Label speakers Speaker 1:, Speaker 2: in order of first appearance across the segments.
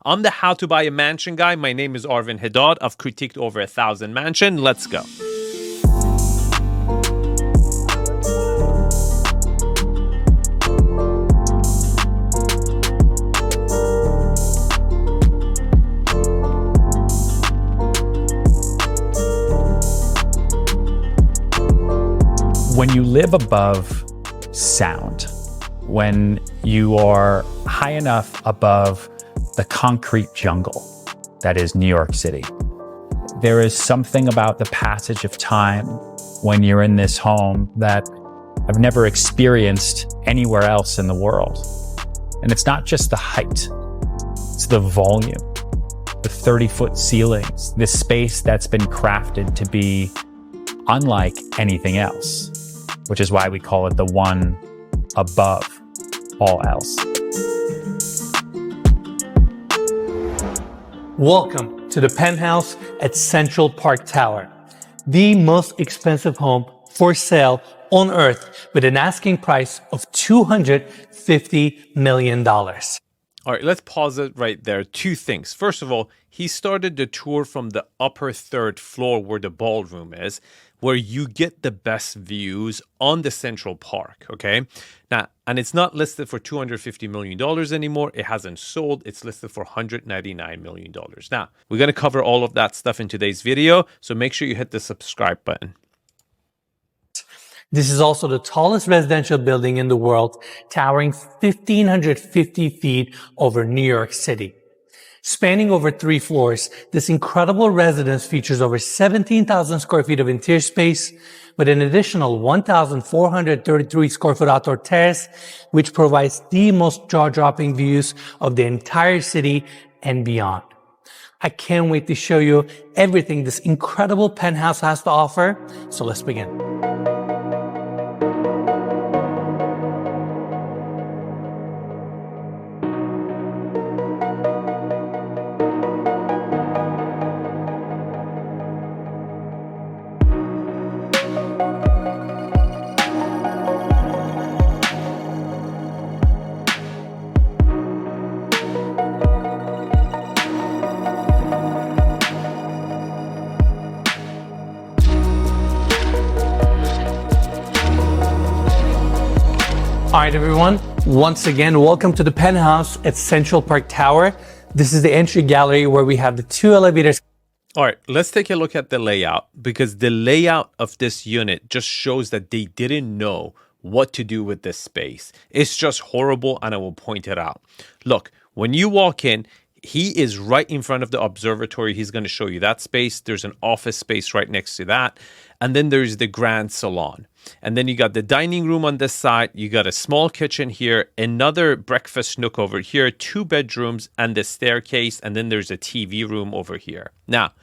Speaker 1: I'm the How to Buy a Mansion guy. My name is Arvin Haddad. I've critiqued over 1,000 mansions. Let's go.
Speaker 2: When you live above sound, when you are high enough above the concrete jungle that is New York City, there is something about the passage of time when you're in this home that I've never experienced anywhere else in the world. And it's not just the height, it's the volume, the 30-foot ceilings, this space that's been crafted to be unlike anything else, which is why we call it the one above all else.
Speaker 3: Welcome to the penthouse at Central Park Tower, the most expensive home for sale on earth with an asking price of $250 million.
Speaker 1: All right, let's pause it right there. Two things. First of all, he started the tour from the upper third floor where the ballroom is, where you get the best views on the Central Park, okay? Now, and it's not listed for $250 million anymore. It hasn't sold. It's listed for $199 million. Now, we're going to cover all of that stuff in today's video, so make sure you hit the subscribe button.
Speaker 3: This is also the tallest residential building in the world, towering 1,550 feet over New York City. Spanning over 3 floors, this incredible residence features over 17,000 square feet of interior space with an additional 1,433 square foot outdoor terrace, which provides the most jaw-dropping views of the entire city and beyond. I can't wait to show you everything this incredible penthouse has to offer, so let's begin. All right, everyone. Once again, welcome to the penthouse at Central Park Tower. This is the entry gallery where we have the 2 elevators.
Speaker 1: All right, let's take a look at the layout, because the layout of this unit just shows that they didn't know what to do with this space. It's just horrible, and I will point it out. Look, when you walk in, he is right in front of the observatory. He's going to show you that space. There's an office space right next to that. And then there's the grand salon. And then you got the dining room on this side. You got a small kitchen here, another breakfast nook over here, 2 bedrooms and the staircase. And then there's a TV room over here. Now,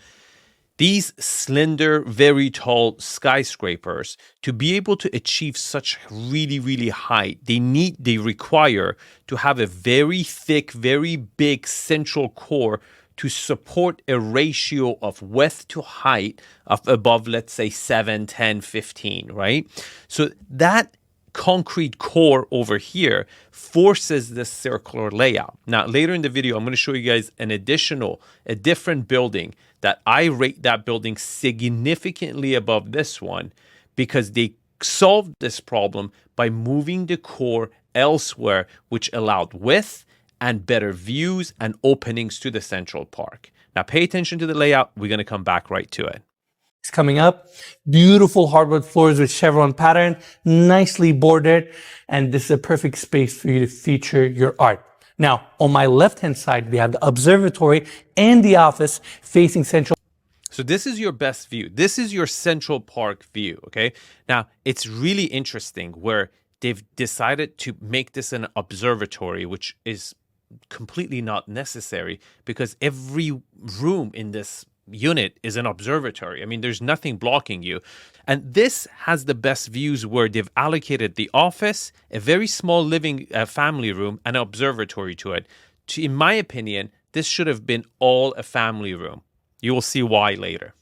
Speaker 1: these slender, very tall skyscrapers, to be able to achieve such really height, they require to have a very thick, very big central core to support a ratio of width to height of above, let's say, 7, 10, 15, right? So that concrete core over here forces this circular layout. Now, later in the video, I'm going to show you guys a different building that I rate that building significantly above this one, because they solved this problem by moving the core elsewhere, which allowed width and better views and openings to the Central Park. Now, pay attention to the layout. We're going to come back right to it.
Speaker 3: It's coming up. Beautiful hardwood floors with chevron pattern, nicely bordered, and this is a perfect space for you to feature your art. Now, on my left-hand side, we have the observatory and the office facing Central.
Speaker 1: So this is your best view. This is your Central Park view, okay? Now, it's really interesting where they've decided to make this an observatory, which is completely not necessary, because every room in this unit is an observatory. I mean, there's nothing blocking you. And this has the best views where they've allocated the office, a very small living family room, and an observatory to it. In my opinion, this should have been all a family room. You will see why later.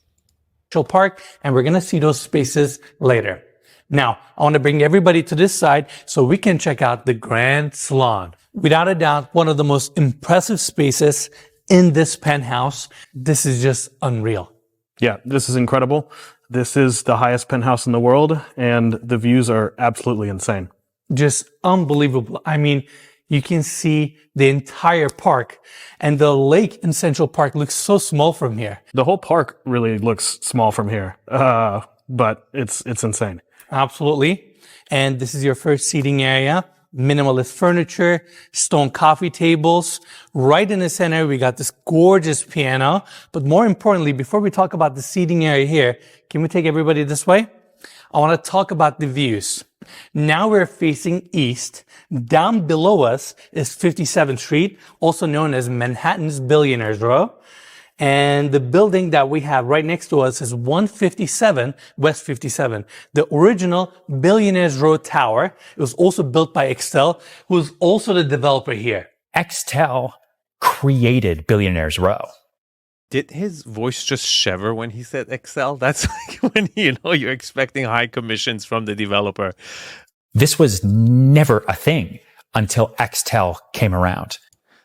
Speaker 3: Park, and we're going to see those spaces later. Now, I want to bring everybody to this side so we can check out the Grand Salon. Without a doubt, one of the most impressive spaces in this penthouse. This is just unreal.
Speaker 4: Yeah, this is incredible. This is the highest penthouse in the world, and the views are absolutely insane.
Speaker 3: Just unbelievable. I mean, you can see the entire park, and the lake in Central Park looks so small from here.
Speaker 4: The whole park really looks small from here, but it's insane.
Speaker 3: Absolutely. And this is your first seating area. Minimalist furniture, stone coffee tables. Right in the center, we got this gorgeous piano. But more importantly, before we talk about the seating area here, can we take everybody this way? I want to talk about the views. Now we're facing east. Down below us is 57th Street, also known as Manhattan's Billionaires Row. And the building that we have right next to us is 157 West 57, the original Billionaires Row Tower. It was also built by 𝗕𝗓𝗃, who is also the developer here.
Speaker 2: 𝗕𝗓𝗃 created Billionaires Row.
Speaker 1: Did his voice just shiver when he said Excel? That's like when, you're expecting high commissions from the developer.
Speaker 2: This was never a thing until 𝗕𝗓𝗃 came around.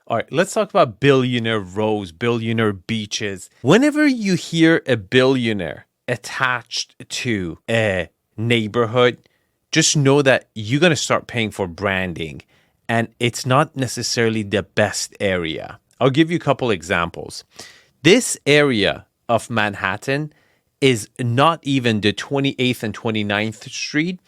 Speaker 1: All right, let's talk about billionaire rows, billionaire beaches. Whenever you hear a billionaire attached to a neighborhood, just know that you're going to start paying for branding, and it's not necessarily the best area. I'll give you a couple examples. This area of Manhattan is not even the 28th and 29th Street,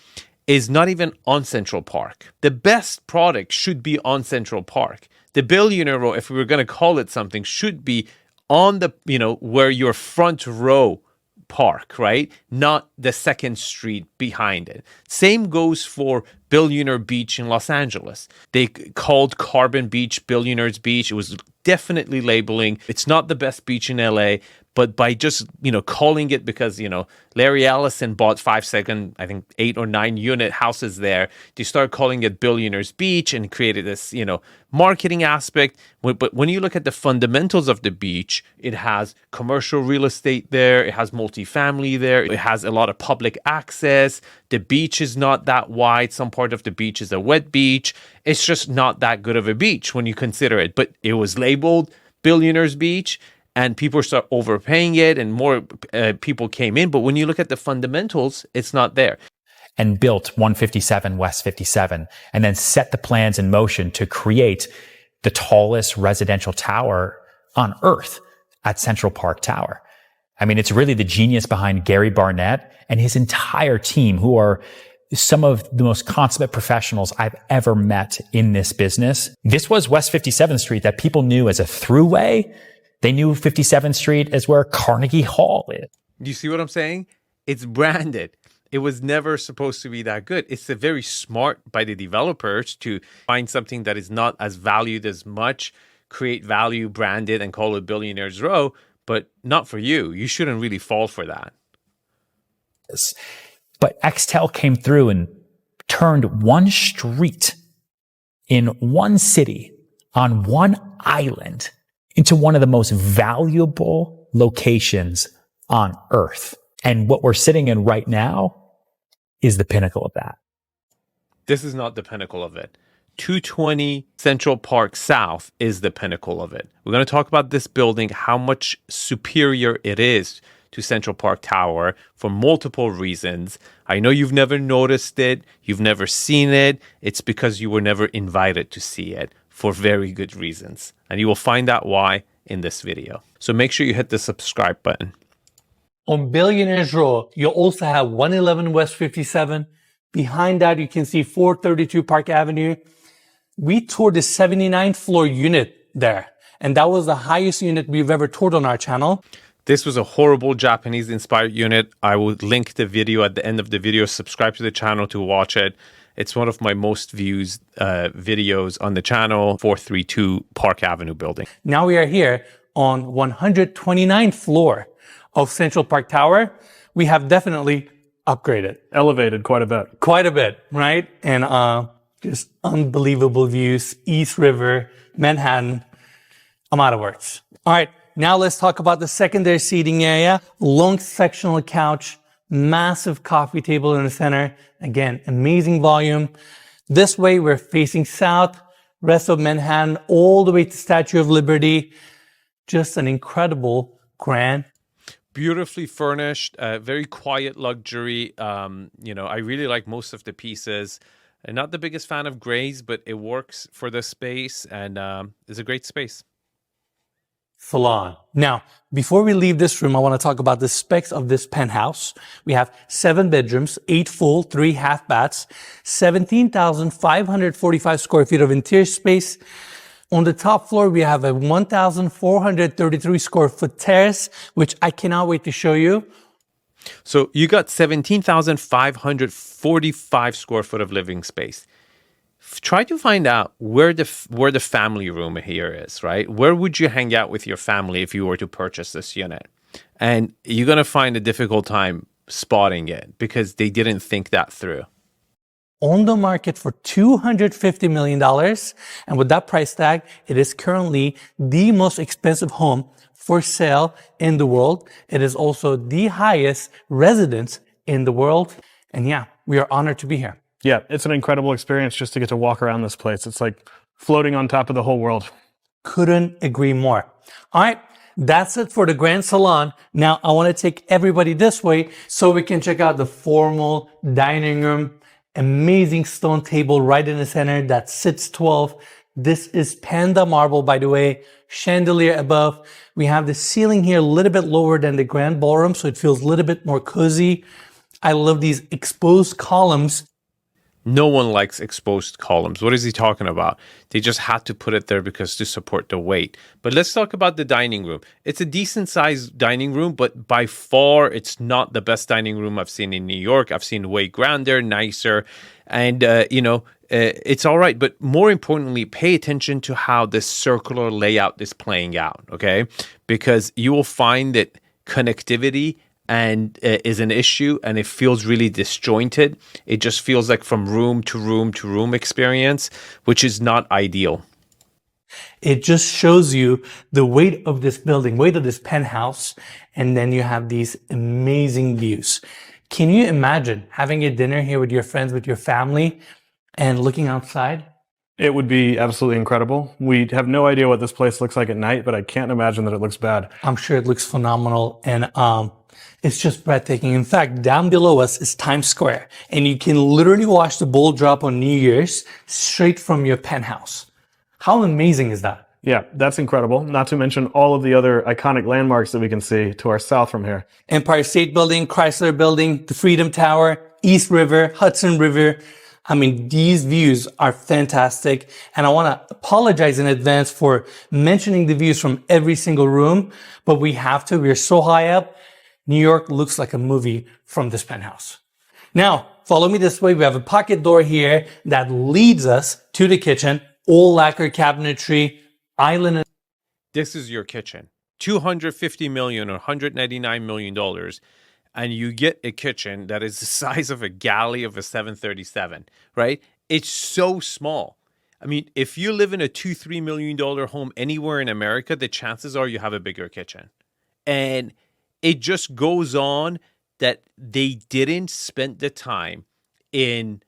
Speaker 1: is not even on Central Park. The best product should be on Central Park. The billionaire row, if we were going to call it something, should be on the, where your front row park, right? Not the second street behind it. Same goes for Billionaire Beach in Los Angeles. They called Carbon Beach Billionaires Beach. It was definitely labeling. It's not the best beach in LA, but by just, calling it because, Larry Ellison bought 8 or 9 unit houses there. They start calling it Billionaires Beach and created this, marketing aspect. But when you look at the fundamentals of the beach, it has commercial real estate there. It has multifamily there. It has a lot of public access. The beach is not that wide. Some part of the beach is a wet beach. It's just not that good of a beach when you consider it. But it was labeled Billionaires Beach, and people start overpaying it, and more people came in. But when you look at the fundamentals, it's not there.
Speaker 2: And built 157 West 57, and then set the plans in motion to create the tallest residential tower on Earth at Central Park Tower. I mean, it's really the genius behind Gary Barnett and his entire team, who are some of the most consummate professionals I've ever met in this business. This was West 57th Street that people knew as a throughway. They knew 57th Street as where Carnegie Hall is.
Speaker 1: Do you see what I'm saying? It's branded. It was never supposed to be that good. It's a very smart by the developers to find something that is not as valued as much, create value, brand it, and call it Billionaires Row, but not for you. You shouldn't really fall for that.
Speaker 2: But 𝗕𝗓𝗃 came through and turned one street in one city on one island into one of the most valuable locations on Earth. And what we're sitting in right now is the pinnacle of that.
Speaker 1: This is not the pinnacle of it. 220 Central Park South is the pinnacle of it. We're going to talk about this building, how much superior it is to Central Park Tower for multiple reasons. I know you've never noticed it. You've never seen it. It's because you were never invited to see it for very good reasons. And you will find out why in this video. So make sure you hit the subscribe button.
Speaker 3: On Billionaires Row, you'll also have 111 West 57. Behind that, you can see 432 Park Avenue. We toured the 79th floor unit there, and that was the highest unit we've ever toured on our channel.
Speaker 1: This was a horrible Japanese-inspired unit. I will link the video at the end of the video. Subscribe to the channel to watch it. It's one of my most viewed videos on the channel, 432 Park Avenue building.
Speaker 3: Now we are here on 129th floor of Central Park Tower. We have definitely upgraded.
Speaker 4: Elevated quite a bit.
Speaker 3: Quite a bit, right? And just unbelievable views, East River, Manhattan. I'm out of words. All right, now let's talk about the secondary seating area. Long sectional couch, massive coffee table in the center. Again, amazing volume. This way, we're facing south, rest of Manhattan, all the way to Statue of Liberty. Just an incredible grand.
Speaker 1: Beautifully furnished, very quiet luxury. I really like most of the pieces. I'm not the biggest fan of grays, but it works for the space and is a great space.
Speaker 3: Salon. Now, before we leave this room, I want to talk about the specs of this penthouse. We have 7 bedrooms, 8 full, 3 half baths, 17,545 square feet of interior space. On the top floor, we have a 1,433 square foot terrace, which I cannot wait to show you.
Speaker 1: So you got 17,545 square foot of living space. Try to find out where the family room here is, right? Where would you hang out with your family if you were to purchase this unit? And you're going to find a difficult time spotting it because they didn't think that through.
Speaker 3: On the market for $250 million. And with that price tag, it is currently the most expensive home for sale in the world. It is also the highest residence in the world. And yeah, we are honored to be here.
Speaker 4: Yeah, it's an incredible experience just to get to walk around this place. It's like floating on top of the whole world.
Speaker 3: Couldn't agree more. All right, that's it for the Grand Salon. Now I want to take everybody this way so we can check out the formal dining room. Amazing stone table right in the center that sits 12. This is Panda marble, by the way. Chandelier above. We have the ceiling here a little bit lower than the grand ballroom, so it feels a little bit more cozy. I love these exposed columns.
Speaker 1: No one likes exposed columns. What is he talking about? They just had to put it there because to support the weight. But let's talk about the dining room. It's a decent sized dining room, but by far it's not the best dining room I've seen in New York. I've seen way grander, nicer, and it's all right. But more importantly, pay attention to how this circular layout is playing out, okay? Because you will find that connectivity and is an issue, and it feels really disjointed. It just feels like from room to room to room experience, which is not ideal.
Speaker 3: It just shows you the weight of this building, weight of this penthouse, and then you have these amazing views. Can you imagine having a dinner here with your friends, with your family, and looking outside?
Speaker 4: It would be absolutely incredible. We have no idea what this place looks like at night, but I can't imagine that it looks bad.
Speaker 3: I'm sure it looks phenomenal, and it's just breathtaking. In fact, down below us is Times Square, and you can literally watch the ball drop on New Year's straight from your penthouse. How amazing is that?
Speaker 4: Yeah, that's incredible. Not to mention all of the other iconic landmarks that we can see to our south from here.
Speaker 3: Empire State Building, Chrysler Building, the Freedom Tower, East River, Hudson River. I mean, these views are fantastic. And I want to apologize in advance for mentioning the views from every single room, but we have to. We're so high up. New York looks like a movie from this penthouse. Now, follow me this way. We have a pocket door here that leads us to the kitchen. All lacquer cabinetry, island.
Speaker 1: This is your kitchen. $250 million or $199 million. And you get a kitchen that is the size of a galley of a 737, right? It's so small. I mean, if you live in a $2-3 million home anywhere in America, the chances are you have a bigger kitchen. And it just goes on that they didn't spend the time in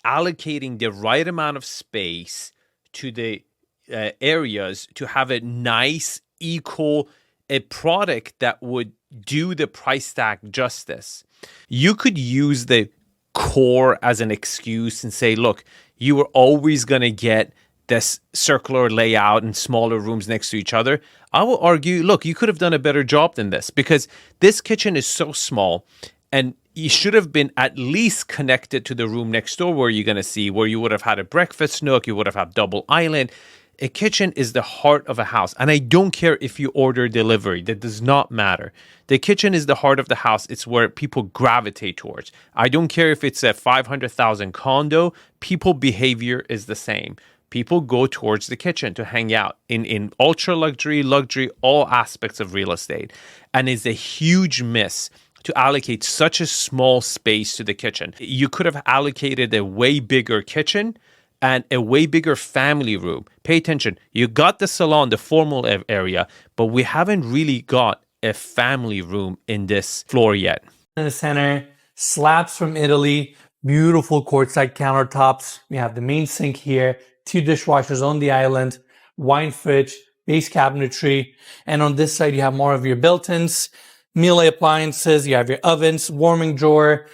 Speaker 1: allocating the right amount of space to the areas to have a nice, equal, a product that would do the price tag justice. You could use the core as an excuse and say, look, you were always going to get this circular layout and smaller rooms next to each other. I will argue, look, you could have done a better job than this because this kitchen is so small and you should have been at least connected to the room next door where you're going to see where you would have had a breakfast nook, you would have had double island. A kitchen is the heart of a house. And I don't care if you order delivery. That does not matter. The kitchen is the heart of the house. It's where people gravitate towards. I don't care if it's a 500,000 condo. People behavior is the same. People go towards the kitchen to hang out in ultra luxury, all aspects of real estate. And it's a huge miss to allocate such a small space to the kitchen. You could have allocated a way bigger kitchen and a way bigger family room. Pay attention. You got the salon, the formal area, but we haven't really got a family room in this floor yet.
Speaker 3: In the center, slabs from Italy, beautiful quartzite countertops. We have the main sink here, 2 dishwashers on the island, wine fridge, base cabinetry. And on this side, you have more of your built-ins, meal appliances. You have your ovens, warming drawer,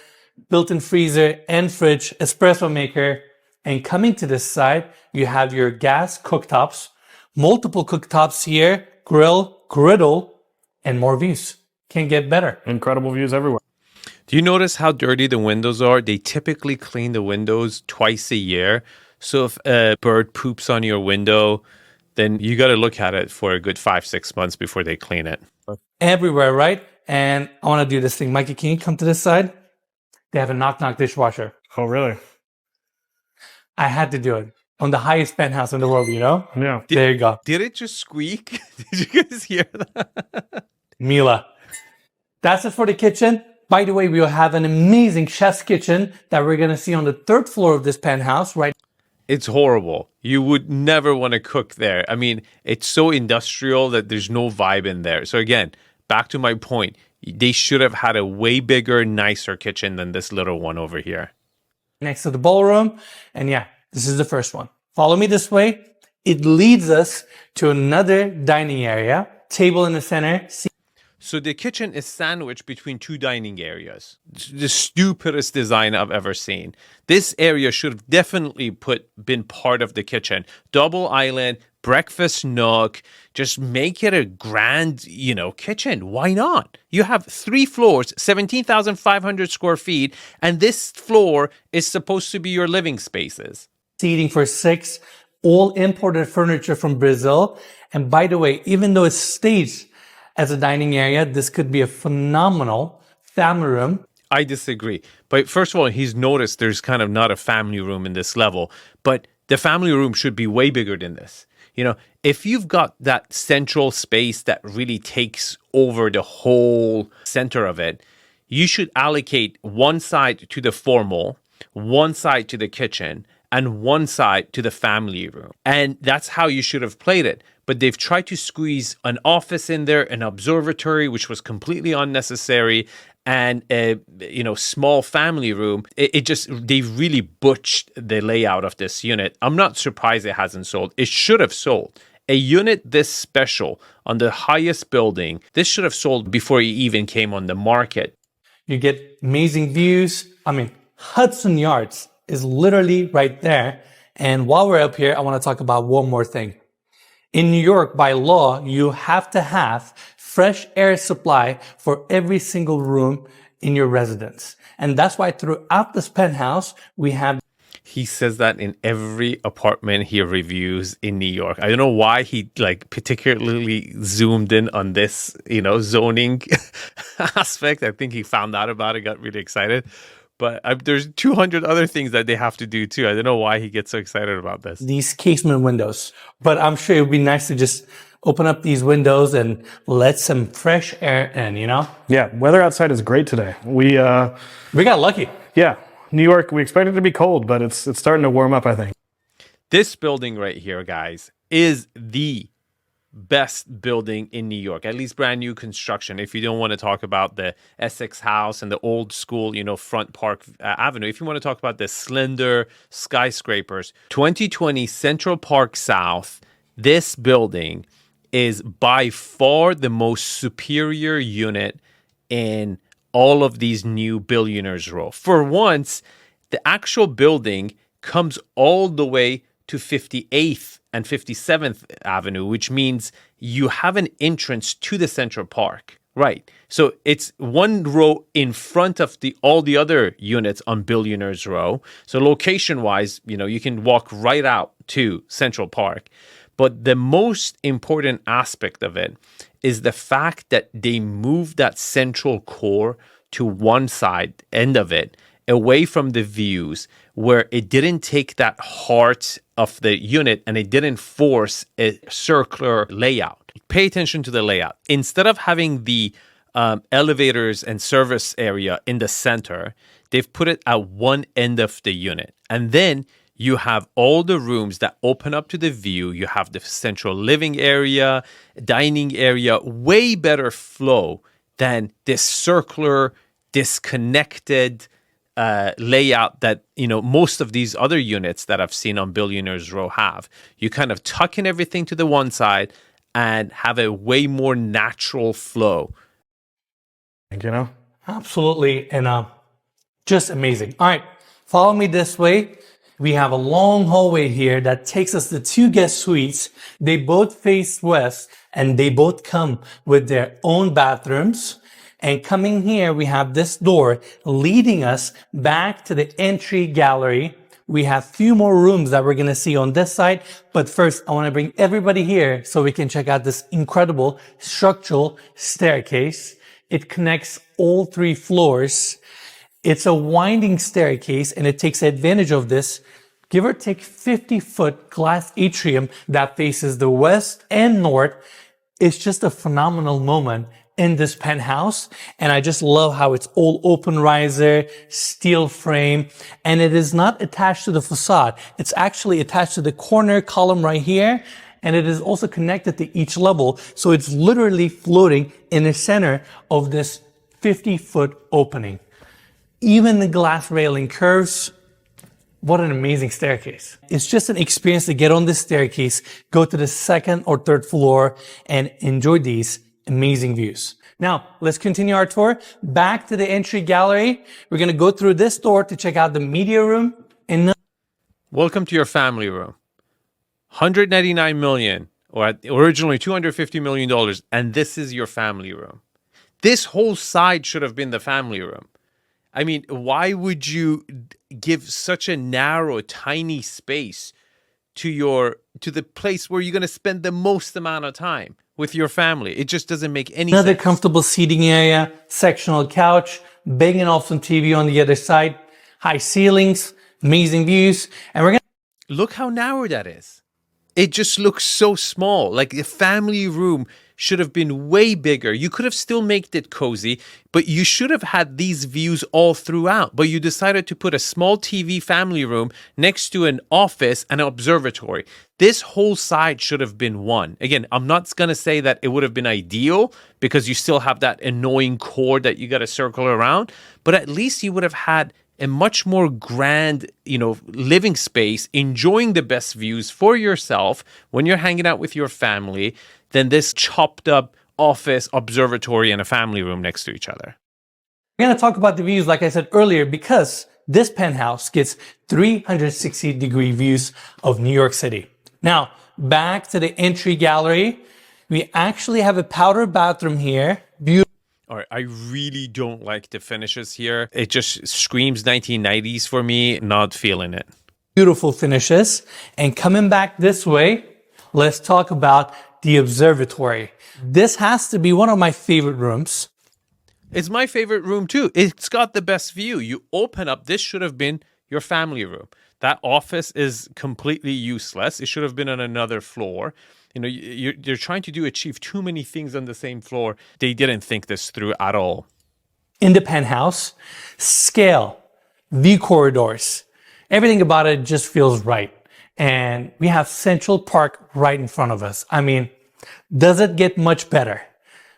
Speaker 3: built-in freezer and fridge, espresso maker. And coming to this side, you have your gas cooktops, multiple cooktops here, griddle, and more views. Can't get better.
Speaker 4: Incredible views everywhere.
Speaker 1: Do you notice how dirty the windows are? They typically clean the windows twice a year. So if a bird poops on your window, then you got to look at it for a good 5-6 months before they clean it.
Speaker 3: Everywhere, right? And I want to do this thing. Mikey, can you come to this side? They have a knock-knock dishwasher.
Speaker 4: Oh, really?
Speaker 3: I had to do it. On the highest penthouse in the world, you know?
Speaker 4: Yeah.
Speaker 3: There you go.
Speaker 1: Did it just squeak? Did you guys hear that?
Speaker 3: Mila. That's it for the kitchen. By the way, we will have an amazing chef's kitchen that we're going to see on the 3rd floor of this penthouse, right?
Speaker 1: It's horrible. You would never want to cook there. I mean, it's so industrial that there's no vibe in there. So again, back to my point, they should have had a way bigger, nicer kitchen than this little one over here.
Speaker 3: Next to the ballroom. And yeah, this is the first one. Follow me this way. It leads us to another dining area, table in the center.
Speaker 1: So the kitchen is sandwiched between 2 dining areas. It's the stupidest design I've ever seen. This area should have definitely been part of the kitchen. Double island, breakfast nook, just make it a grand, kitchen. Why not? You have 3 floors, 17,500 square feet, and this floor is supposed to be your living spaces.
Speaker 3: Seating for 6, all imported furniture from Brazil. And by the way, even though it's staged as a dining area, this could be a phenomenal family room.
Speaker 1: I disagree. But first of all, he's noticed there's kind of not a family room in this level, but the family room should be way bigger than this. If you've got that central space that really takes over the whole center of it, you should allocate one side to the formal, one side to the kitchen, and one side to the family room. And that's how you should have played it. But they've tried to squeeze an office in there, an observatory, which was completely unnecessary, and a small family room. They really butched the layout of this unit. I'm not surprised it hasn't sold. It should have sold. A unit this special on the highest building, this should have sold before it even came on the market.
Speaker 3: You get amazing views. Hudson Yards is literally right there. And while we're up here, I want to talk about one more thing. In New York, by law, you have to have fresh air supply for every single room in your residence. And that's why throughout this penthouse, we have...
Speaker 1: He says that in every apartment he reviews in New York. I don't know why he particularly zoomed in on this, zoning aspect. I think he found out about it, got really excited. But there's 200 other things that they have to do too. I don't know why he gets so excited about this.
Speaker 3: These casement windows. But I'm sure it would be nice to just open up these windows and let some fresh air in,
Speaker 4: Yeah, weather outside is great today. We
Speaker 3: got lucky.
Speaker 4: Yeah, New York, we expect it to be cold, but it's starting to warm up, I think.
Speaker 1: This building right here, guys, is the best building in New York, at least brand new construction. If you don't want to talk about the Essex House and the old school, Front Park Avenue, if you want to talk about the slender skyscrapers, 2020 Central Park South, this building is by far the most superior unit in all of these new billionaires row. For once, the actual building comes all the way to 58th and 57th Avenue, which means you have an entrance to the Central Park, right? So it's one row in front of all the other units on Billionaires Row. So location-wise, you can walk right out to Central Park. But the most important aspect of it is the fact that they moved that central core to one side, end of it, away from the views, where it didn't take that heart of the unit and it didn't force a circular layout. Pay attention to the layout. Instead of having the elevators and service area in the center, they've put it at one end of the unit. And then you have all the rooms that open up to the view. You have the central living area, dining area, way better flow than this circular disconnected layout that, most of these other units that I've seen on Billionaires Row have. You kind of tuck in everything to the one side and have a way more natural flow.
Speaker 3: Absolutely. And just amazing. All right, follow me this way. We have a long hallway here that takes us to 2 guest suites. They both face west and they both come with their own bathrooms. And coming here, we have this door leading us back to the entry gallery. We have a few more rooms that we're going to see on this side. But first, I want to bring everybody here so we can check out this incredible structural staircase. It connects all 3 floors. It's a winding staircase, and it takes advantage of this, give or take 50-foot glass atrium that faces the west and north. It's just a phenomenal moment in this penthouse. And I just love how it's all open riser, steel frame, and it is not attached to the facade. It's actually attached to the corner column right here. And it is also connected to each level. So it's literally floating in the center of this 50-foot opening. Even the glass railing curves. What an amazing staircase. It's just an experience to get on this staircase, go to the 2nd or 3rd floor, and enjoy these amazing views. Now, let's continue our tour. Back to the entry gallery. We're going to go through this door to check out the media room. And
Speaker 1: welcome to your family room. $199 million, or originally $250 million, and this is your family room. This whole side should have been the family room. I mean, why would you give such a narrow, tiny space to the place where you're going to spend the most amount of time with your family? It just doesn't make any sense.
Speaker 3: Another comfortable seating area, sectional couch, big and awesome TV on the other side, high ceilings, amazing views, and we're going to
Speaker 1: look how narrow that is. It just looks so small. Like the family room should have been way bigger. You could have still made it cozy, but you should have had these views all throughout. But you decided to put a small TV family room next to an office and an observatory. This whole side should have been one. Again, I'm not going to say that it would have been ideal because you still have that annoying cord that you got to circle around, but at least you would have had a much more grand, living space, enjoying the best views for yourself when you're hanging out with your family than this chopped up office, observatory, and a family room next to each other.
Speaker 3: We're going to talk about the views, like I said earlier, because this penthouse gets 360-degree views of New York City. Now, back to the entry gallery. We actually have a powder bathroom here. Beautiful.
Speaker 1: All right, I really don't like the finishes here. It just screams 1990s for me. Not feeling it.
Speaker 3: Beautiful finishes. And coming back this way, let's talk about the observatory. This has to be one of my favorite rooms.
Speaker 1: It's my favorite room too. It's got the best view. You open up, this should have been your family room. That office is completely useless. It should have been on another floor. You're trying to achieve too many things on the same floor. They didn't think this through at all.
Speaker 3: In the penthouse, scale, view corridors, everything about it just feels right. And we have Central Park right in front of us. I mean, does it get much better?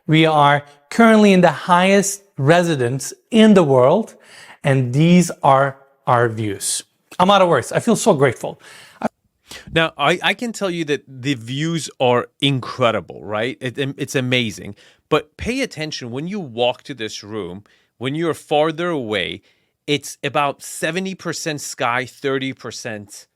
Speaker 3: We are currently in the highest residence in the world, and these are our views. I'm out of words. I feel so grateful.
Speaker 1: Now, I can tell you that the views are incredible, right? It's amazing. But pay attention when you walk to this room, when you're farther away, it's about 70% sky, 30%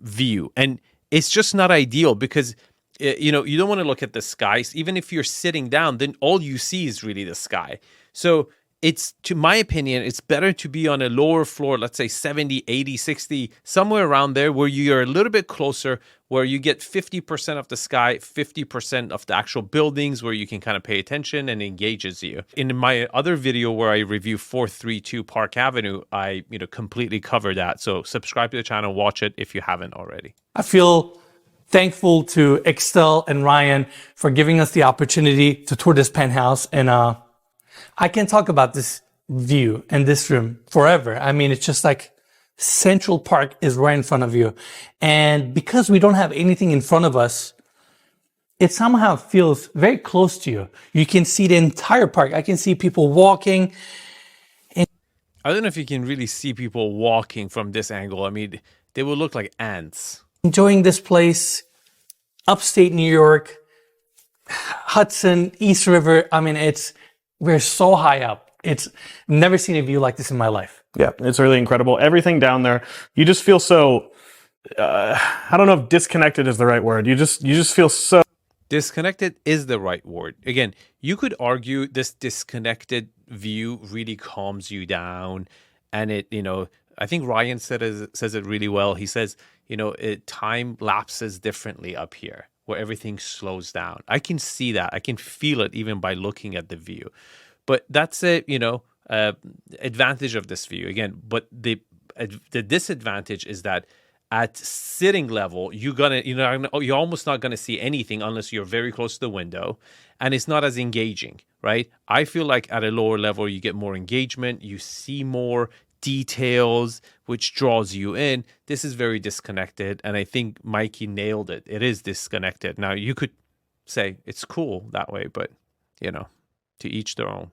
Speaker 1: view. And it's just not ideal because, you don't want to look at the skies. Even if you're sitting down, then all you see is really the sky. So it's, to my opinion, it's better to be on a lower floor, let's say 70, 80, 60, somewhere around there where you're a little bit closer, where you get 50% of the sky, 50% of the actual buildings, where you can kind of pay attention and engages you. In my other video where I review 432 Park Avenue, I completely cover that. So subscribe to the channel, watch it if you haven't already.
Speaker 3: I feel thankful to Excel and Ryan for giving us the opportunity to tour this penthouse, and I can talk about this view and this room forever. I mean, it's just like Central Park is right in front of you. And because we don't have anything in front of us, it somehow feels very close to you. You can see the entire park. I can see people walking.
Speaker 1: I don't know if you can really see people walking from this angle. I mean, they will look like ants.
Speaker 3: Enjoying this place, upstate New York, Hudson, East River. I mean, we're so high up. Never seen a view like this in my life.
Speaker 4: Yeah, it's really incredible. Everything down there, you just feel so, I don't know if disconnected is the right word. You just feel so.
Speaker 1: Disconnected is the right word. Again, you could argue this disconnected view really calms you down. And I think Ryan says it really well. He says, time lapses differently up here where everything slows down. I can see that. I can feel it even by looking at the view. But that's advantage of this view again. But the disadvantage is that at sitting level, you're almost not gonna see anything unless you're very close to the window, and it's not as engaging, right? I feel like at a lower level, you get more engagement, you see more details, which draws you in. This is very disconnected, and I think Mikey nailed it. It is disconnected. Now, you could say it's cool that way, but to each their own.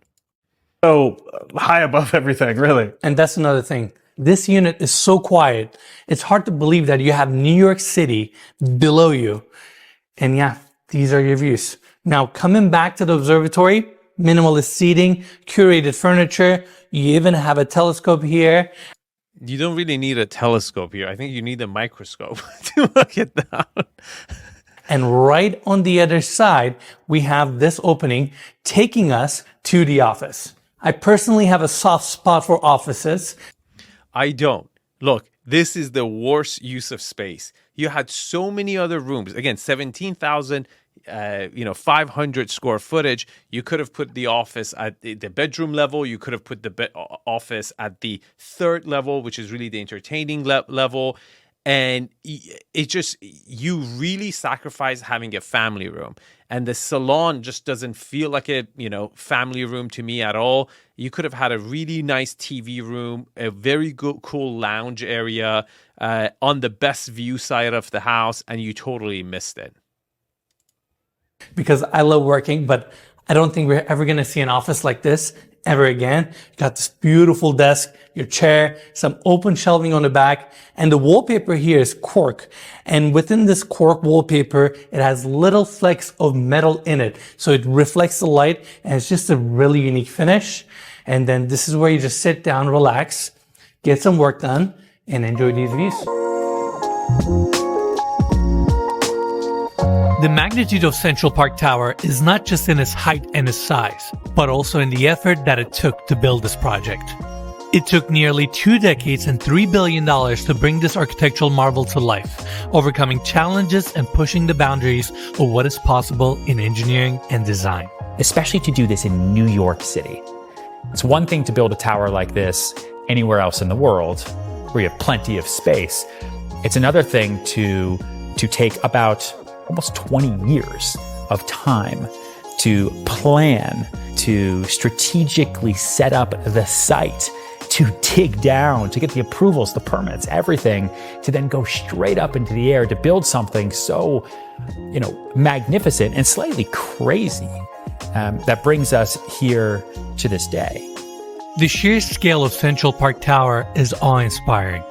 Speaker 4: So high above everything, really.
Speaker 3: And that's another thing. This unit is so quiet. It's hard to believe that you have New York City below you. And yeah, these are your views. Now, coming back to the observatory, minimalist seating, curated furniture. You even have a telescope here.
Speaker 1: You don't really need a telescope here. I think you need a microscope to look at that.
Speaker 3: And right on the other side, we have this opening taking us to the office. I personally have a soft spot for offices.
Speaker 1: I don't. Look, this is the worst use of space. You had so many other rooms. Again, 17,000, 500 square footage. You could have put the office at the bedroom level. You could have put the office at the third level, which is really the entertaining level. And you really sacrifice having a family room. And the salon just doesn't feel like a, family room to me at all. You could have had a really nice TV room, a very good, cool lounge area on the best view side of the house, and you totally missed it.
Speaker 3: Because I love working, but I don't think we're ever going to see an office like this ever again. You got this beautiful desk, your chair, some open shelving on the back, and the wallpaper here is cork. And within this cork wallpaper, it has little flecks of metal in it. So it reflects the light, and it's just a really unique finish. And then this is where you just sit down, relax, get some work done, and enjoy these views. The magnitude of Central Park Tower is not just in its height and its size, but also in the effort that it took to build this project. It took nearly 2 decades and $3 billion to bring this architectural marvel to life, overcoming challenges and pushing the boundaries of what is possible in engineering and design.
Speaker 2: Especially to do this in New York City. It's one thing to build a tower like this anywhere else in the world, where you have plenty of space. It's another thing to take about almost 20 years of time to plan, to strategically set up the site, to dig down, to get the approvals, the permits, everything, to then go straight up into the air to build something so, magnificent and slightly crazy that brings us here to this day.
Speaker 3: The sheer scale of Central Park Tower is awe-inspiring.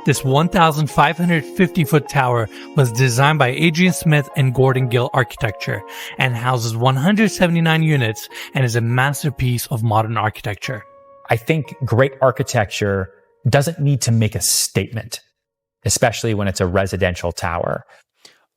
Speaker 3: This 1,550-foot tower was designed by Adrian Smith and Gordon Gill Architecture and houses 179 units and is a masterpiece of modern architecture.
Speaker 2: I think great architecture doesn't need to make a statement, especially when it's a residential tower.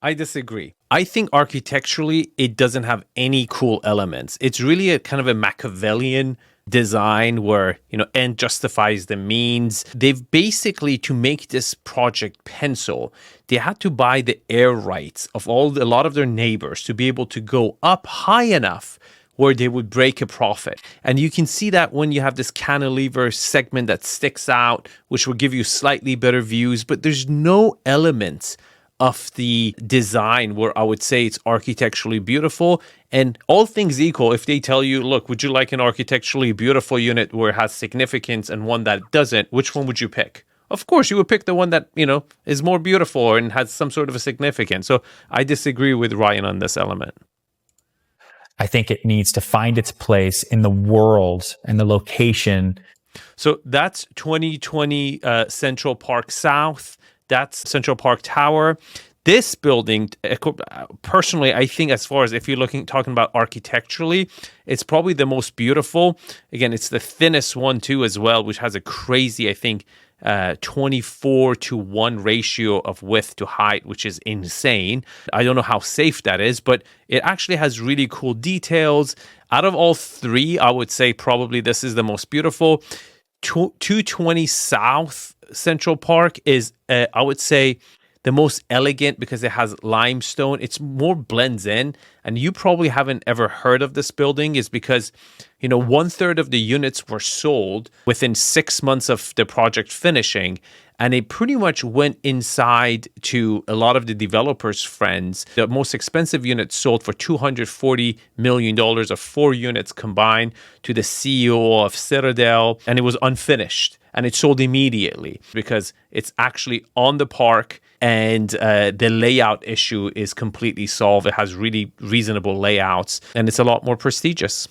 Speaker 1: I disagree. I think architecturally, it doesn't have any cool elements. It's really a kind of a Machiavellian design where, end justifies the means. They've basically, to make this project pencil, they had to buy the air rights of a lot of their neighbors to be able to go up high enough where they would break a profit. And you can see that when you have this cantilever segment that sticks out, which will give you slightly better views, but there's no elements of the design where I would say it's architecturally beautiful. And all things equal, if they tell you, look, would you like an architecturally beautiful unit where it has significance and one that doesn't, which one would you pick? Of course, you would pick the one that, is more beautiful and has some sort of a significance. So I disagree with Ryan on this element.
Speaker 2: I think it needs to find its place in the world and the location
Speaker 1: So that's 2020 Central Park South. That's Central Park Tower. This building, personally, I think as far as if you're talking about architecturally, it's probably the most beautiful. Again, it's the thinnest one too as well, which has a crazy, I think, 24:1 ratio of width to height, which is insane. I don't know how safe that is, but it actually has really cool details. Out of all three, I would say probably this is the most beautiful. 220 South Central Park is, I would say, the most elegant because it has limestone. It's more blends in. And you probably haven't ever heard of this building is because, 1/3 of the units were sold within 6 months of the project finishing. And it pretty much went inside to a lot of the developers' friends. The most expensive unit sold for $240 million of 4 units combined to the CEO of Citadel. And it was unfinished. And it sold immediately because it's actually on the park and the layout issue is completely solved. It has really reasonable layouts and it's a lot more prestigious.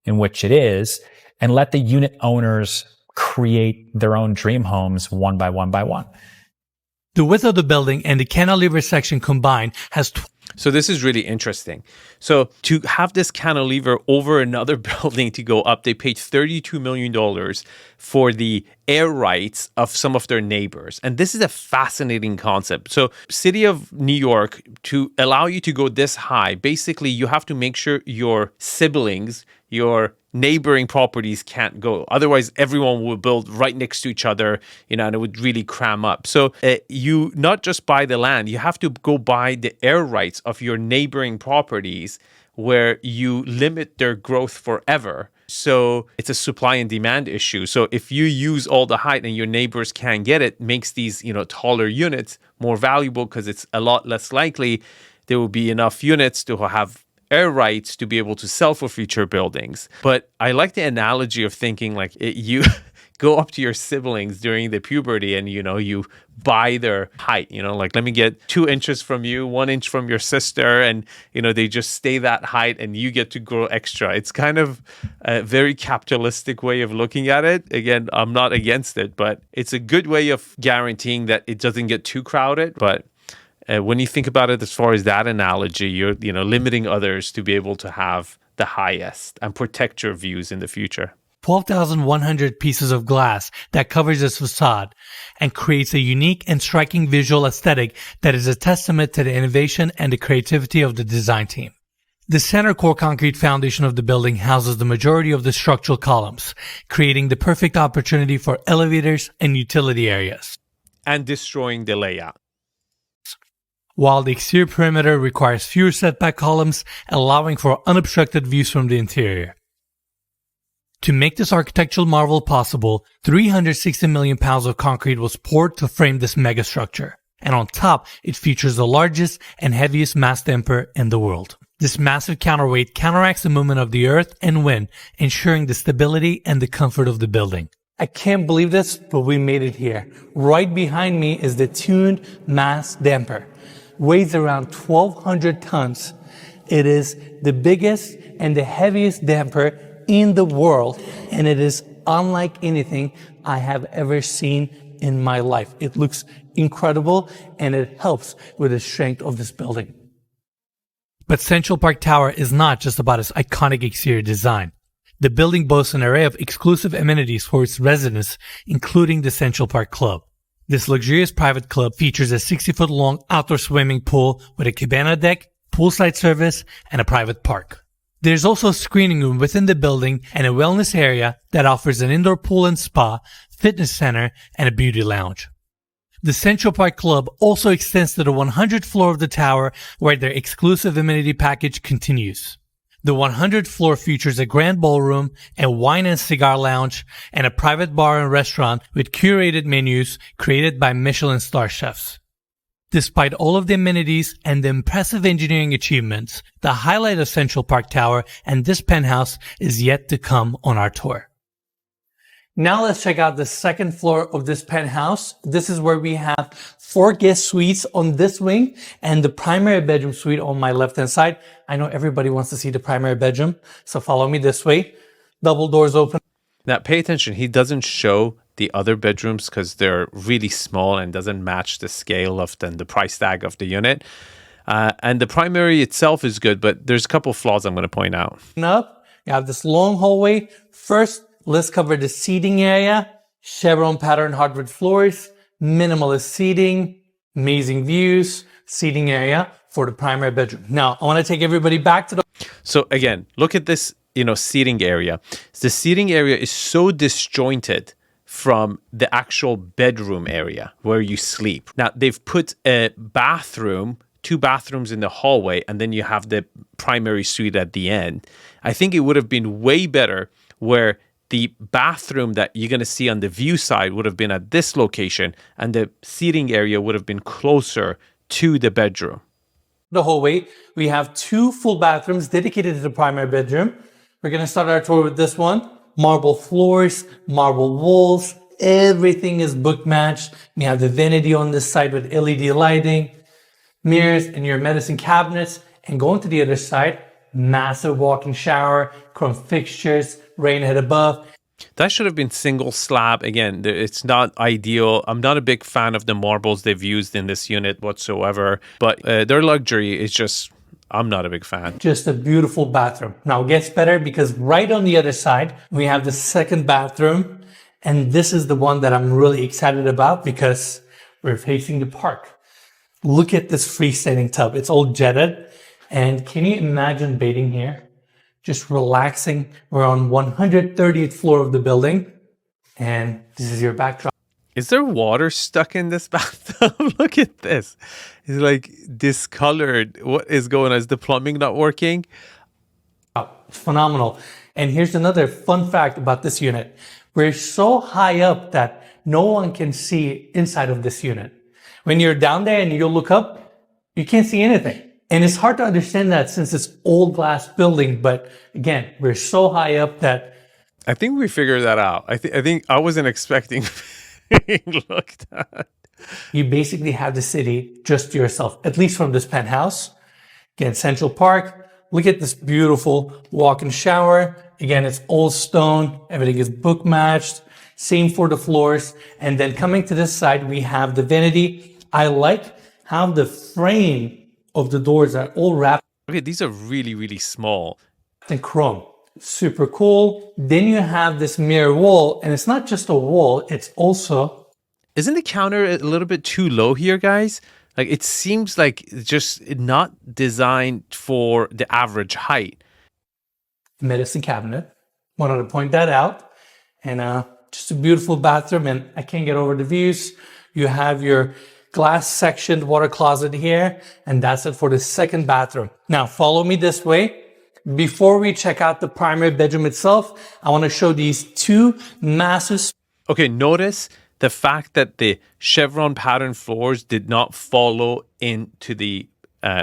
Speaker 2: In which it is, and let the unit owners create their own dream homes one by one by one.
Speaker 3: The width of the building and the cantilever section combined has
Speaker 1: So this is really interesting. So to have this cantilever over another building to go up, they paid $32 million for the air rights of some of their neighbors. And this is a fascinating concept. So City of New York, to allow you to go this high, basically you have to make sure your siblings, your neighboring properties can't go. Otherwise, everyone will build right next to each other, and it would really cram up. So you not just buy the land, you have to go buy the air rights of your neighboring properties where you limit their growth forever. So it's a supply and demand issue. So if you use all the height and your neighbors can't get it, makes these, taller units more valuable because it's a lot less likely there will be enough units to have air rights to be able to sell for future buildings. But I like the analogy of thinking like you go up to your siblings during the puberty and, you buy their height, like let me get 2 inches from you, 1 inch from your sister. And, they just stay that height and you get to grow extra. It's kind of a very capitalistic way of looking at it. Again, I'm not against it, but it's a good way of guaranteeing that it doesn't get too crowded. But when you think about it as far as that analogy, you're limiting others to be able to have the highest and protect your views in the future.
Speaker 3: 12,100 pieces of glass that covers its facade and creates a unique and striking visual aesthetic that is a testament to the innovation and the creativity of the design team. The center core concrete foundation of the building houses the majority of the structural columns, creating the perfect opportunity for elevators and utility areas.
Speaker 1: And destroying the layout.
Speaker 3: While the exterior perimeter requires fewer setback columns, allowing for unobstructed views from the interior. To make this architectural marvel possible, 360 million pounds of concrete was poured to frame this megastructure. And on top, it features the largest and heaviest mass damper in the world. This massive counterweight counteracts the movement of the earth and wind, ensuring the stability and the comfort of the building. I can't believe this, but we made it here. Right behind me is the tuned mass damper. Weighs around 1,200 tons. It is the biggest and the heaviest damper in the world, and it is unlike anything I have ever seen in my life. It looks incredible, and it helps with the strength of this building. But Central Park Tower is not just about its iconic exterior design. The building boasts an array of exclusive amenities for its residents, including the Central Park Club. This luxurious private club features a 60-foot-long outdoor swimming pool with a cabana deck, poolside service, and a private park. There's also a screening room within the building and a wellness area that offers an indoor pool and spa, fitness center, and a beauty lounge. The Central Park Club also extends to the 100th floor of the tower, where their exclusive amenity package continues. The 100th floor features a grand ballroom, a wine and cigar lounge, and a private bar and restaurant with curated menus created by Michelin star chefs. Despite all of the amenities and the impressive engineering achievements, the highlight of Central Park Tower and this penthouse is yet to come on our tour. Now let's check out the second floor of this penthouse. This is where we have 4 guest suites on this wing and the primary bedroom suite on my left-hand side. I know everybody wants to see the primary bedroom, so follow me this way. Double doors open.
Speaker 1: Now, pay attention. He doesn't show the other bedrooms because they're really small and doesn't match the scale of the price tag of the unit. And the primary itself is good, but there's a couple flaws I'm going to point out.
Speaker 3: Up, you have this long hallway. First, let's cover the seating area. Chevron pattern hardwood floors, minimalist seating, amazing views, seating area for the primary bedroom. Now, I want to take everybody back to the...
Speaker 1: So again, look at this, seating area. The seating area is so disjointed from the actual bedroom area where you sleep. Now, they've put a bathroom, 2 bathrooms in the hallway, and then you have the primary suite at the end. I think it would have been way better where the bathroom that you're going to see on the view side would have been at this location, and the seating area would have been closer to the bedroom.
Speaker 3: The hallway, we have 2 full bathrooms dedicated to the primary bedroom. We're going to start our tour with this one. Marble floors, marble walls, everything is book matched. We have the vanity on this side with LED lighting, mirrors and your medicine cabinets. And going to the other side, massive walk-in shower, chrome fixtures, rain head above.
Speaker 1: That should have been single slab. Again, it's not ideal. I'm not a big fan of the marbles they've used in this unit whatsoever, but their luxury is just, I'm not a big fan.
Speaker 3: Just a beautiful bathroom. Now it gets better because right on the other side, we have the second bathroom. And this is the one that I'm really excited about because we're facing the park. Look at this freestanding tub. It's all jetted. And can you imagine bathing here? Just relaxing. We're on 130th floor of the building. And this is your backdrop.
Speaker 1: Is there water stuck in this bathtub? Look at this. It's like discolored. What is going on? Is the plumbing not working?
Speaker 3: Oh, phenomenal. And here's another fun fact about this unit. We're so high up that no one can see inside of this unit. When you're down there and you look up, you can't see anything. And it's hard to understand that since it's old glass building. But again, we're so high up that...
Speaker 1: I think we figured that out. I think I wasn't expecting being looked at.
Speaker 3: You basically have the city just to yourself, at least from this penthouse. Again, Central Park. Look at this beautiful walk-in shower. Again, it's all stone. Everything is book matched. Same for the floors. And then coming to this side, we have the vanity. I like how the frame of the doors are all wrapped.
Speaker 1: Okay, these are really, really small.
Speaker 3: In chrome. Super cool. Then you have this mirror wall, and it's not just a wall, it's also...
Speaker 1: Isn't the counter a little bit too low here, guys? Like, it seems like just not designed for the average height.
Speaker 3: Medicine cabinet. Wanted to point that out. And just a beautiful bathroom, and I can't get over the views. You have your glass sectioned water closet here, and that's it for the second bathroom. Now, follow me this way. Before we check out the primary bedroom itself, I want to show these 2 massive...
Speaker 1: Okay, notice the fact that the chevron pattern floors did not follow into the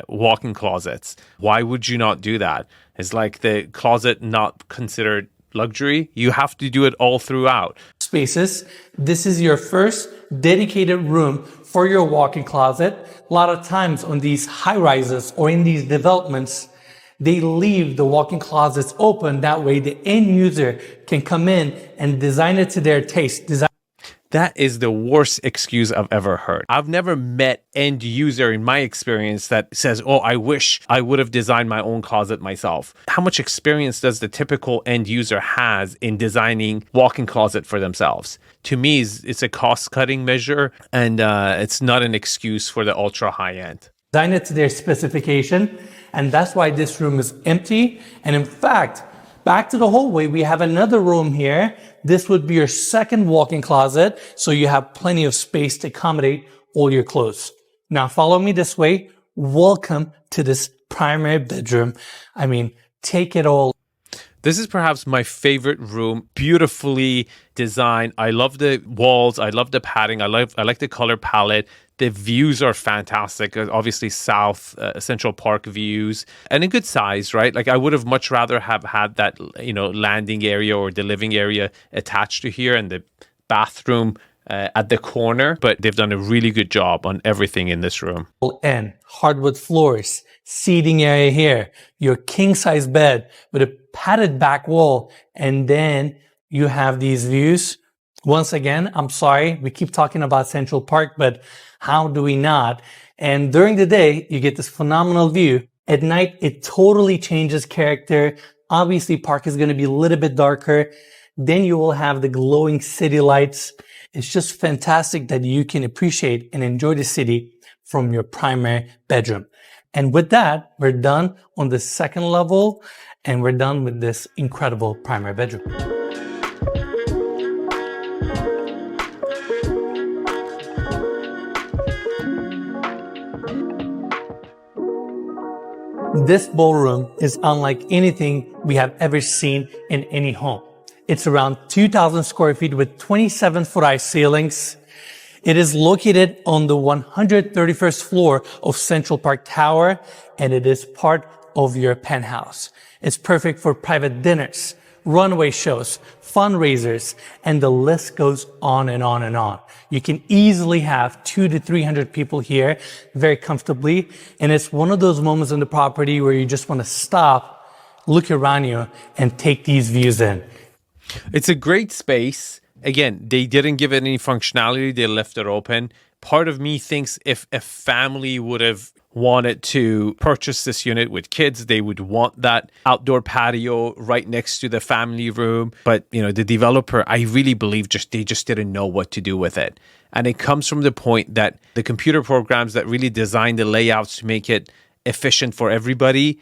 Speaker 1: walk-in closets. Why would you not do that? Is like the closet not considered luxury? You have to do it all throughout.
Speaker 3: Spaces. This is your first dedicated room for your walk-in closet. A lot of times on these high rises or in these developments, they leave the walk-in closets open. That way the end user can come in and design it to their taste.
Speaker 1: That is the worst excuse I've ever heard. I've never met end user in my experience that says, oh, I wish I would have designed my own closet myself. How much experience does the typical end user has in designing walk-in closet for themselves? To me, it's a cost-cutting measure, and it's not an excuse for the ultra high-end.
Speaker 3: Design it to their specification, and that's why this room is empty. And in fact, back to the hallway, we have another room here. This would be your second walk-in closet, so you have plenty of space to accommodate all your clothes. Now follow me this way. Welcome to this primary bedroom. I mean, take it all.
Speaker 1: This is perhaps my favorite room, beautifully designed. I love the walls. I love the padding. I like the color palette. The views are fantastic. Obviously, South Central Park views, and a good size, right? Like I would have much rather have had that, landing area or the living area attached to here and the bathroom at the corner. But they've done a really good job on everything in this room.
Speaker 3: And hardwood floors, seating area here, your king size bed with a padded back wall, and then you have these views. Once again, I'm sorry, we keep talking about Central Park, but how do we not? And during the day, you get this phenomenal view. At night, it totally changes character. Obviously, park is going to be a little bit darker. Then you will have the glowing city lights. It's just fantastic that you can appreciate and enjoy the city from your primary bedroom. And with that, we're done on the second level, and we're done with this incredible primary bedroom. This ballroom is unlike anything we have ever seen in any home. It's around 2,000 square feet with 27-foot high ceilings. It is located on the 131st floor of Central Park Tower, and it is part of your penthouse. It's perfect for private dinners, runway shows, fundraisers, and the list goes on and on and on. You can easily have 200 to 300 people here very comfortably, and it's one of those moments on the property where you just want to stop, look around you, and take these views in.
Speaker 1: It's a great space. Again, they didn't give it any functionality. They left it open. Part of me thinks if a family would have wanted to purchase this unit with kids, they would want that outdoor patio right next to the family room. But, you know, the developer, I really believe they just didn't know what to do with it. And it comes from the point that the computer programs that really design the layouts to make it efficient for everybody,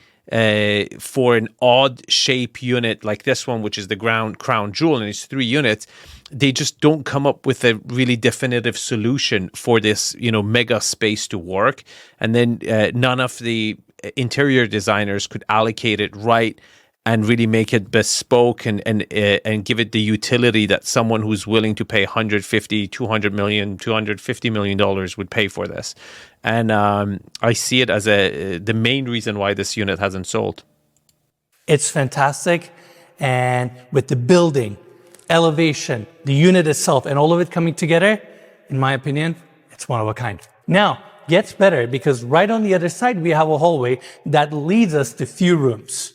Speaker 1: for an odd shape unit like this one, which is the crown jewel, and it's 3 units, they just don't come up with a really definitive solution for this, you know, mega space to work. And then none of the interior designers could allocate it right and really make it bespoke and give it the utility that someone who's willing to pay 150, 200 million, $250 million would pay for this. And I see it as the main reason why this unit hasn't sold.
Speaker 3: It's fantastic. And with the building, elevation, the unit itself, and all of it coming together, in my opinion, it's one of a kind. Now, gets better because right on the other side, we have a hallway that leads us to few rooms.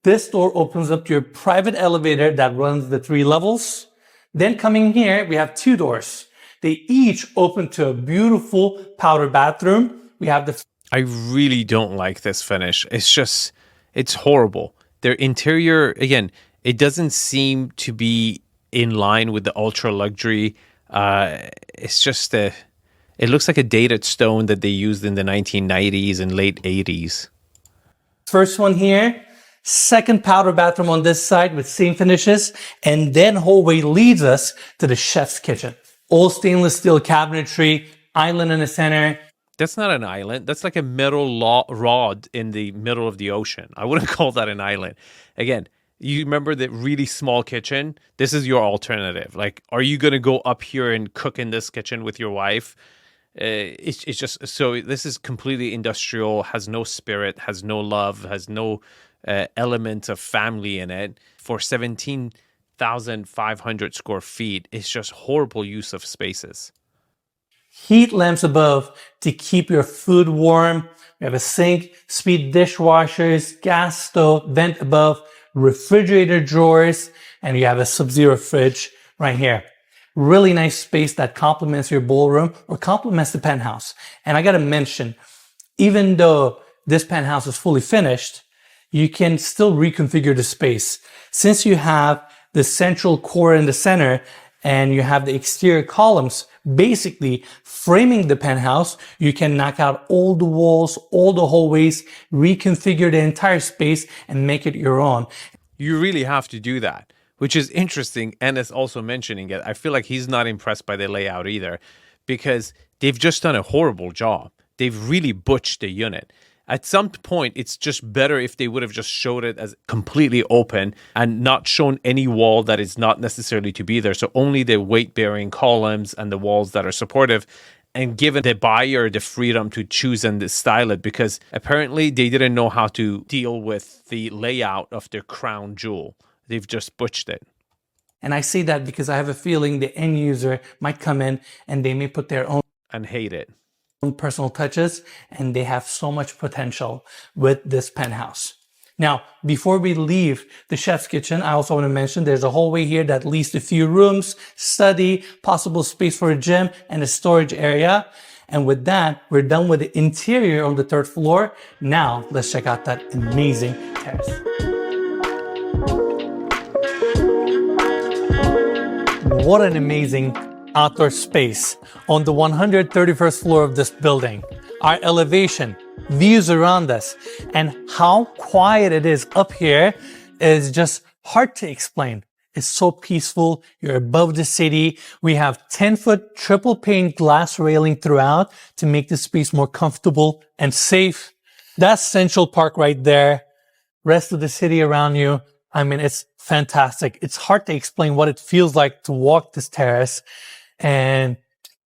Speaker 3: This door opens up to your private elevator that runs the 3 levels. Then coming here, we have 2 doors. They each open to a beautiful powder bathroom. We have the...
Speaker 1: I really don't like this finish. It's horrible. Their interior, again, it doesn't seem to be in line with the ultra luxury. It's just it looks like a dated stone that they used in the 1990s and late 80s.
Speaker 3: First one here. Second powder bathroom on this side with same finishes, and then hallway leads us to the chef's kitchen. All stainless steel cabinetry, island in the center.
Speaker 1: That's not an island. That's like a metal rod in the middle of the ocean. I wouldn't call that an island. Again, you remember the really small kitchen? This is your alternative. Like, are you going to go up here and cook in this kitchen with your wife? It's just, so this is completely industrial, has no spirit, has no love, has no element of family in it. For 17,500 square feet, it's just horrible use of spaces.
Speaker 3: Heat lamps above to keep your food warm. We have a sink, speed dishwashers, gas stove, vent above, refrigerator drawers, and you have a Sub-Zero fridge right here. Really nice space that complements your ballroom or complements the penthouse. And I got to mention, even though this penthouse is fully finished, you can still reconfigure the space. Since you have the central core in the center and you have the exterior columns basically framing the penthouse, you can knock out all the walls, all the hallways, reconfigure the entire space and make it your own.
Speaker 1: You really have to do that, which is interesting. Enes also mentioning it. I feel like he's not impressed by the layout either because they've just done a horrible job. They've really butched the unit. At some point, it's just better if they would have just showed it as completely open and not shown any wall that is not necessarily to be there. So only the weight-bearing columns and the walls that are supportive, and given the buyer the freedom to choose and style it, because apparently they didn't know how to deal with the layout of their crown jewel. They've just butched it.
Speaker 3: And I say that because I have a feeling the end user might come in and they may put their own
Speaker 1: and hate it.
Speaker 3: Personal touches, and they have so much potential with this penthouse. Now, before we leave the chef's kitchen, I also want to mention there's a hallway here that leads to a few rooms, study, possible space for a gym, and a storage area. And with that, we're done with the interior on the 3rd floor. Now, let's check out that amazing terrace. What an amazing outdoor space on the 131st floor of this building. Our elevation, views around us, and how quiet it is up here is just hard to explain. It's so peaceful. You're above the city. We have 10-foot triple pane glass railing throughout to make the space more comfortable and safe. That's Central Park right there. Rest of the city around you. I mean, it's fantastic. It's hard to explain what it feels like to walk this terrace and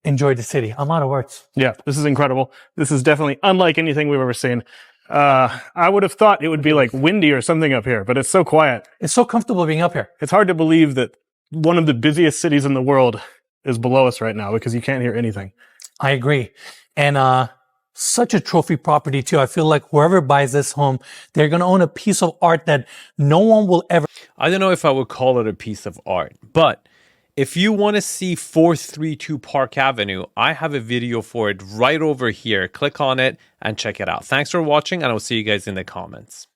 Speaker 3: enjoy the city. I'm out of words.
Speaker 4: Yeah, this is incredible. This is definitely unlike anything we've ever seen. I would have thought it would be like windy or something up here, but it's so quiet.
Speaker 3: It's so comfortable being up here.
Speaker 4: It's hard to believe that one of the busiest cities in the world is below us right now because you can't hear anything.
Speaker 3: I agree. And such a trophy property too. I feel like whoever buys this home, they're going to own a piece of art that no one will ever.
Speaker 1: I don't know if I would call it a piece of art, but if you want to see 432 Park Avenue, I have a video for it right over here. Click on it and check it out. Thanks for watching, and I'll see you guys in the comments.